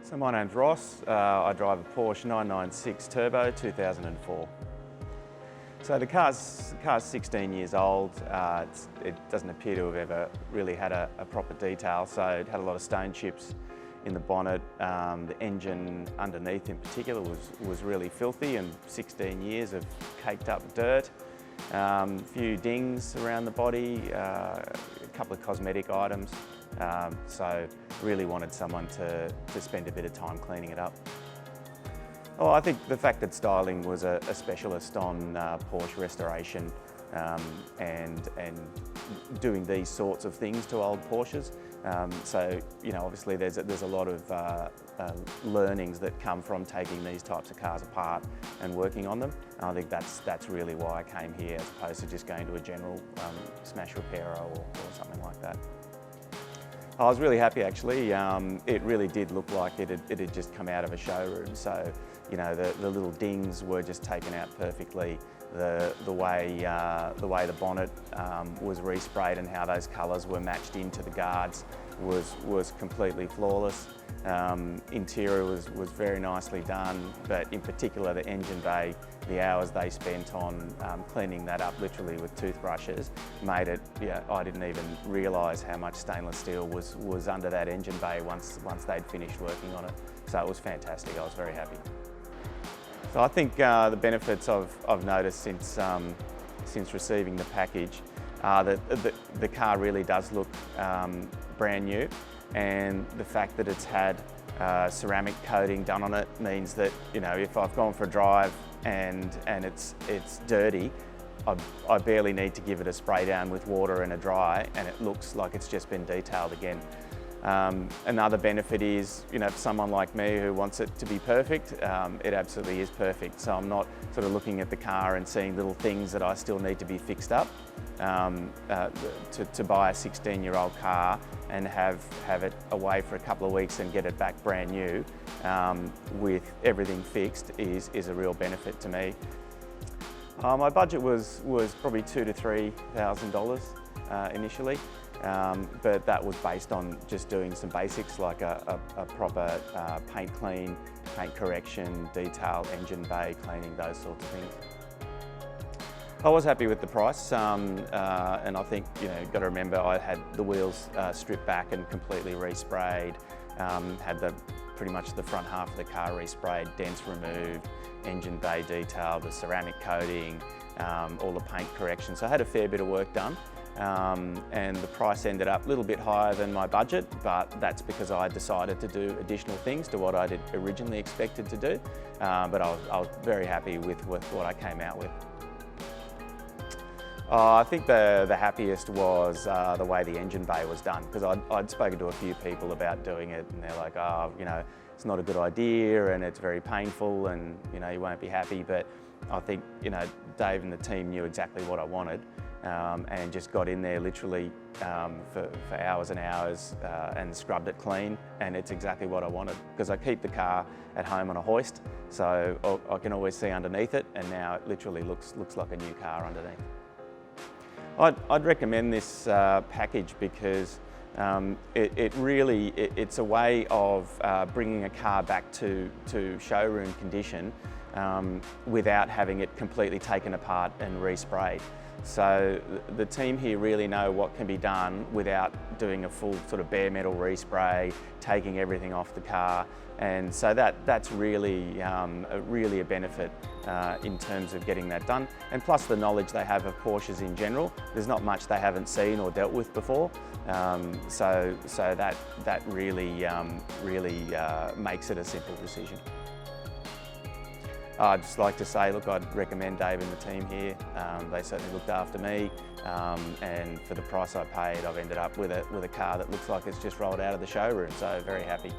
So my name's Ross. I drive a Porsche 996 Turbo 2004. So the car's 16 years old. It doesn't appear to have ever really had a proper detail, so it had a lot of stone chips in the bonnet. The engine underneath in particular was really filthy, and 16 years of caked up dirt. A few dings around the body, a couple of cosmetic items. So really wanted someone to spend a bit of time cleaning it up. Oh, I think the fact that Styling was a specialist on Porsche restoration and doing these sorts of things to old Porsches. So, you know, obviously there's a lot of learnings that come from taking these types of cars apart and working on them. And I think that's really why I came here, as opposed to just going to a general smash repairer or something like that. I was really happy actually. It really did look like it had just come out of a showroom. So, you know, the little dings were just taken out perfectly. The way the bonnet was resprayed and how those colours were matched into the guards was completely flawless. Interior was very nicely done, but in particular the engine bay, the hours they spent on cleaning that up literally with toothbrushes made it, yeah, I didn't even realise how much stainless steel was under that engine bay once they'd finished working on it. So it was fantastic, I was very happy. So I think the benefits I've noticed since receiving the package are that the car really does look brand new, and the fact that it's had ceramic coating done on it means that, you know, if I've gone for a drive and it's dirty, I barely need to give it a spray down with water and a dry, and it looks like it's just been detailed again. Another benefit is, you know, for someone like me who wants it to be perfect, it absolutely is perfect. So I'm not sort of looking at the car and seeing little things that I still need to be fixed up. To buy a 16-year-old car and have it away for a couple of weeks and get it back brand new with everything fixed is a real benefit to me. My budget was probably $2,000 to $3,000 initially. But that was based on just doing some basics like a proper paint clean, paint correction, detail, engine bay cleaning, those sorts of things. I was happy with the price, and I think, you know, you've got to remember I had the wheels stripped back and completely resprayed, had pretty much the front half of the car resprayed, dents removed, engine bay detail, the ceramic coating, all the paint correction. So I had a fair bit of work done. And the price ended up a little bit higher than my budget, but that's because I decided to do additional things to what I did originally expected to do. But I was very happy with what I came out with. I think the happiest was the way the engine bay was done, because I'd spoken to a few people about doing it, and they're like, oh, you know, it's not a good idea and it's very painful and, you know, you won't be happy. But I think, you know, Dave and the team knew exactly what I wanted. And just got in there literally for hours and hours and scrubbed it clean, and it's exactly what I wanted, because I keep the car at home on a hoist, so I can always see underneath it, and now it literally looks like a new car underneath. I'd recommend this package because it's a way of bringing a car back to showroom condition without having it completely taken apart and resprayed. So the team here really know what can be done without doing a full sort of bare metal respray, taking everything off the car, and so that's really a benefit in terms of getting that done. And plus the knowledge they have of Porsches in general, there's not much they haven't seen or dealt with before, so that really makes it a simple decision. I'd just like to say, look, I'd recommend Dave and the team here. They certainly looked after me, and for the price I paid, I've ended up with a car that looks like it's just rolled out of the showroom, so very happy.